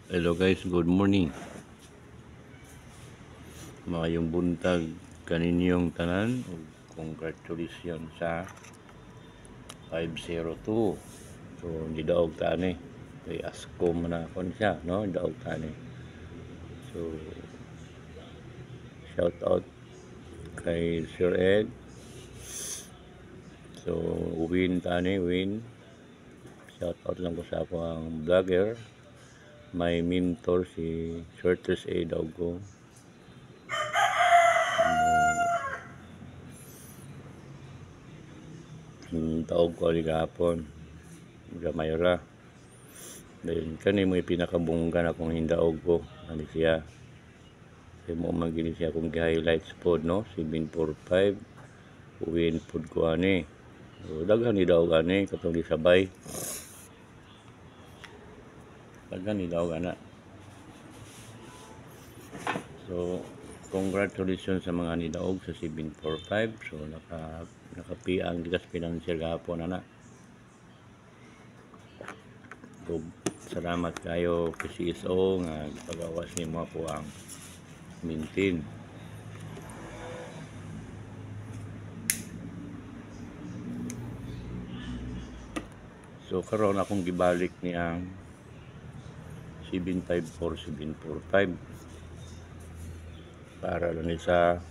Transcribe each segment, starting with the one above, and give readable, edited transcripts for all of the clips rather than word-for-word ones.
Hello guys, good morning. Maayong buntag kaninyong tanan ug congratulations sa 502. So gidaog tani kay asko man akon siya, no? Gidaog tani. So shout out kay Sir Ed. So win tani, win. Shout out lang ko sa akong vlogger. My mentor si Shortest A daw ko. Taog ko gahapon gamay ra dahil kani mo pinakabunggan akong hindaog ko ani siya kay mo man gini siya kung gi-highlights pod, no? 745 uwin pod ko ani. So daghan ni daog ani katong di sabay, daghan ni daog ana. So congratulations sa mga nidaog sa 745. So nakapiang dikas financial gahapon ana. So, salamat kayo kay CSO nga pag-awas nimo po ang maintain. So karon akong gibalik ni ang 754745 para lang sa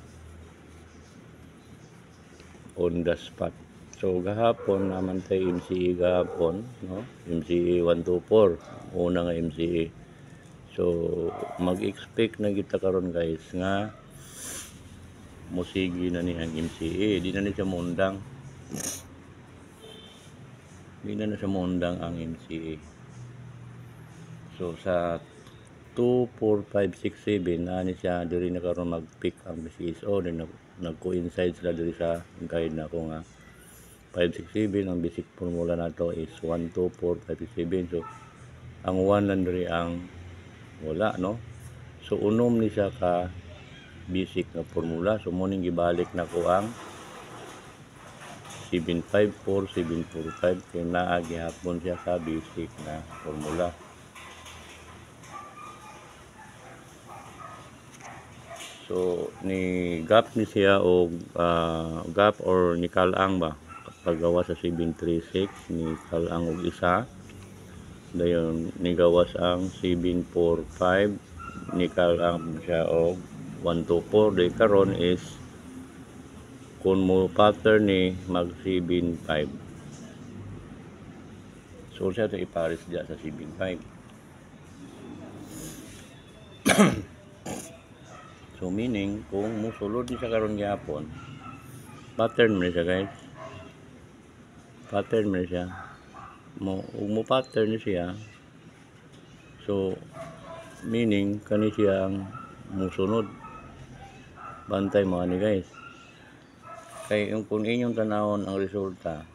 on the spot. So gahapon naman tayo MCE gahapon, no? MCE 124, una nga MCE. So mag-expect na kita karon guys nga musigi na ni ang MCE, di na ni siya mundang. Di na siya mundang ang MCE. So sa 24567 na ni siya diri na karon mag-pick ang CSO, din nag-coincide sila diri sa guide na ko nga 567 ang basic formula nato is 12457. So ang 1 lang diri ang wala, no? So unom ni siya ka basic na formula. So mo ning gibalik na ko ang 754745 kay naa gihapon siya sa basic na formula. So ni gap ni siya o gap or ni kalang ba paggawa sa 736 ni kalang og isa dayon ni gawas ang 745 ni kalang siya og 124. Day karon is kung mo pattern ni mag 75. So siya to ipares diya sa 75. So meaning kung musulod ni siya karon gyapon, pattern mo siya guys. Pattern mo siya. Mo pattern ni siya. So meaning kani siya ang musunod. Bantay mo ani guys. Kay yung kung inyong tanawon ang resulta,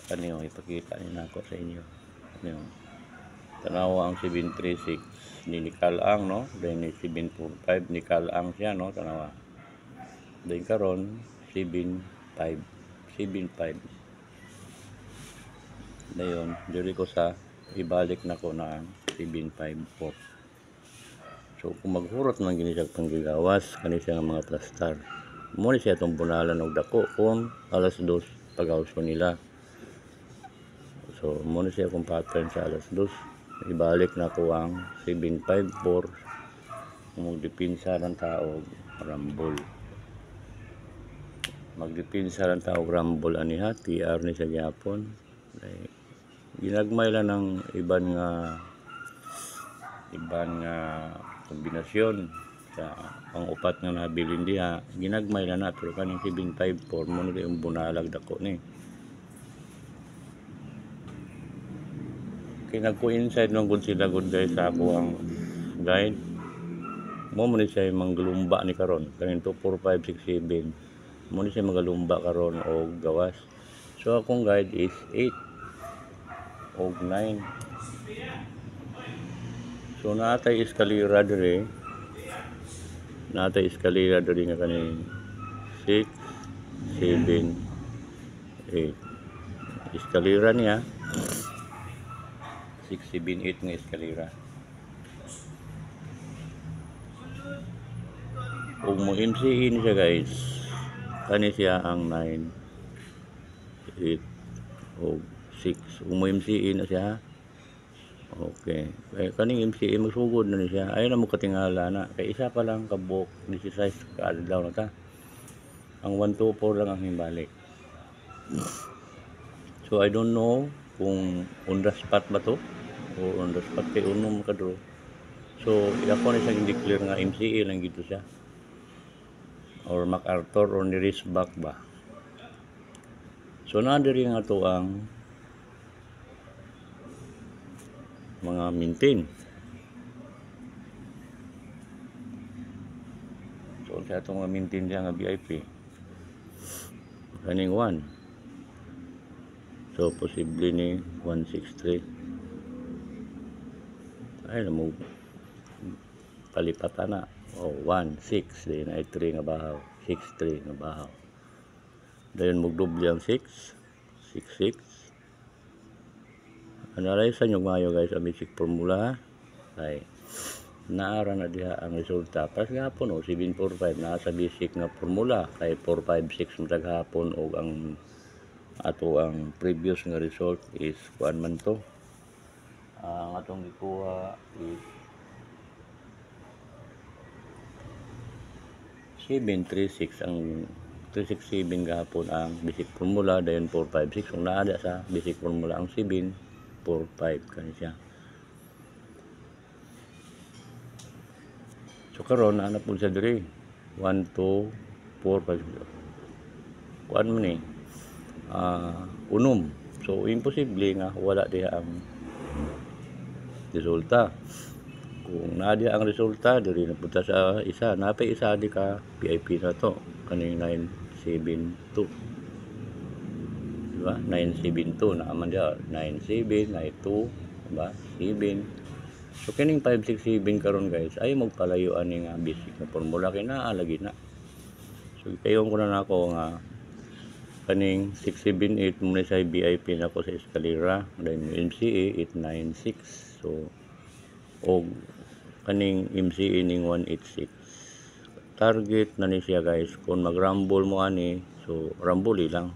kaniyo ipakita ni nako sa inyo. Kaniyo tanawa ang 736 ni kalang, no? Then ni 745 ni kalang siya, no? Tanawa. Then karon 75. Dayon diri ko sa ibalik na ko na ang 754. So kung maghurot man gini siya panggigawas kani siya nga mga plastar. Mo ni siya tong bunalan og dako kung alas 2 pag-auso nila. So mo ni siya kung pattern sa alas 2. Ibalik na ko ang 754 magdipinsa ng tao rambol. Magdipinsa ng tao rambol aniha TR ni sa gyapon. Ginagmay lang ng iban nga kombinasyon sa pang-upat nga nabilin diha. Ginagmay lang na pero kaning 754 mo ni yung bunalag dako ni. Kaya nagko-inside nung good sila good guys sa ako ang guide. Mo ni siya manggalumba ni karon. Kanin 24567. Mo ni siya magalumba karon o gawas. So akong guide is 8 o 9. So natay eskalera diri. Natay eskalera diri nga kanin 6 7 8. Eskalera niya. 678 nga eskalera. Ug mo MCE ni siya guys, kani siya ang 9, 8 ug 6. Ug mo MCE na siya. Okay, kaya kaning MCE magsugod na ni siya. Ay na mo katingala na kay isa pa lang kabuk ni size kaadlaw na ta. Ang 124 lang ang himbalik. So I don't know kung on the spot ba to o on the spot kay unom ka draw. So ako na siyang declare nga MCE lang gito siya, or MacArthur or ni Risbach ba. So na diri nga to ang mga maintain. So sa atong mga maintain diya nga VIP kaning 1. So posible ni 163. Ay na mo palipatan na. Oh, 1, 6. Then ay 3 nga bahaw. 6, 3 nga bahaw. Dayon magdoble ang 6. 6, 6. Analyze nyo mayo guys ang basic formula. Ay naara na diha ang resulta. Pas gahapon o 745 naa sa basic nga formula. Kay 456 matag hapon o ang ato ang previous nga result is kuan man to. Ang atong gikuha is 736 ang 367 gahapon ang basic formula, dayon 456 kung naada sa basic formula ang 745 kani siya. So karon hanap po siya diri 1, 2, 4, 5 kuan man ni unom. So imposible nga wala diha ang resulta. Kung nadia ang resulta diri napunta sa isa, napay isa di ka VIP na to kaning 972, diba? 972 na man dia 97 92, diba? 7. So kining 567 karon guys ay magpalayo ani nga basic na formula kay naa lagi na. So kayon ko na nako nga kaning 678 mo na sa VIP na ko sa eskalera, dayon MCE 896. So og kaning MCE ning 186 target na ni siya guys. Kung mag-rumble mo ani, so rumble lang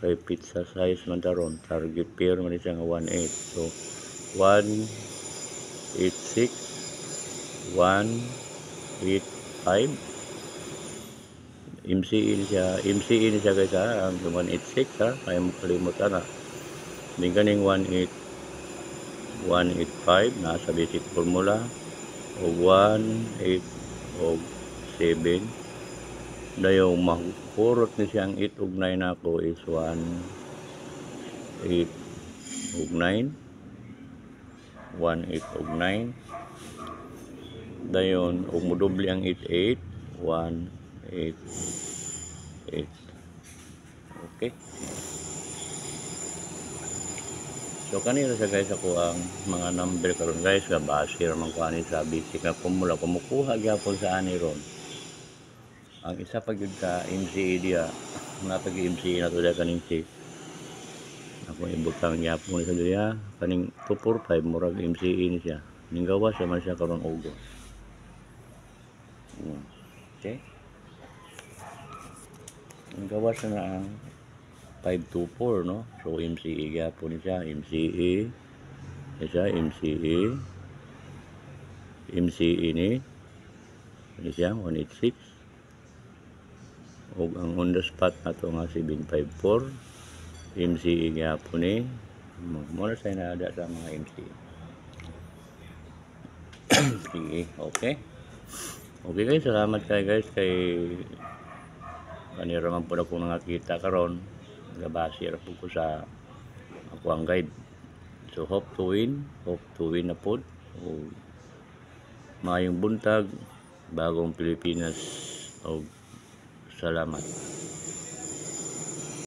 kay pizza size man taron, target pair man ni siya nga 18. So 186 185 MCE ni siya guys ha, ang 186 ha, kaya mo kalimutan na din kaning 185 nasa basic formula o 18 o 7 dayon mahurot ni siyang 8 ug 9 ako is 1 8 ug 9 1 8 ug 9 dayon ug modoble ang 88 1 8 8. Okay, so kanina sa guys ako ang mga number karon guys nga base man ko ani sa basic nga formula kumukuha gyapon sa ani ron. Ang isa pa gyud ka MCE dia na pag MCE na to da kaning si ako ibutang gyapon sa diya kaning 245 murag MCE ni siya ning gawas man siya karon August. Okay, ning gawas na ang 524 no. So MCE gyapon ni siya, MCE ni siya 186 ug ang on the spot nato nga 754 MCE gyapon ni mo na say naada sa mga MCE. Sige, okay guys, salamat kay guys kay kanira man po ako nakakita karon gabase ra po ko sa ako ang guide. So hope to win na po o mayong buntag bagong Pilipinas o salamat.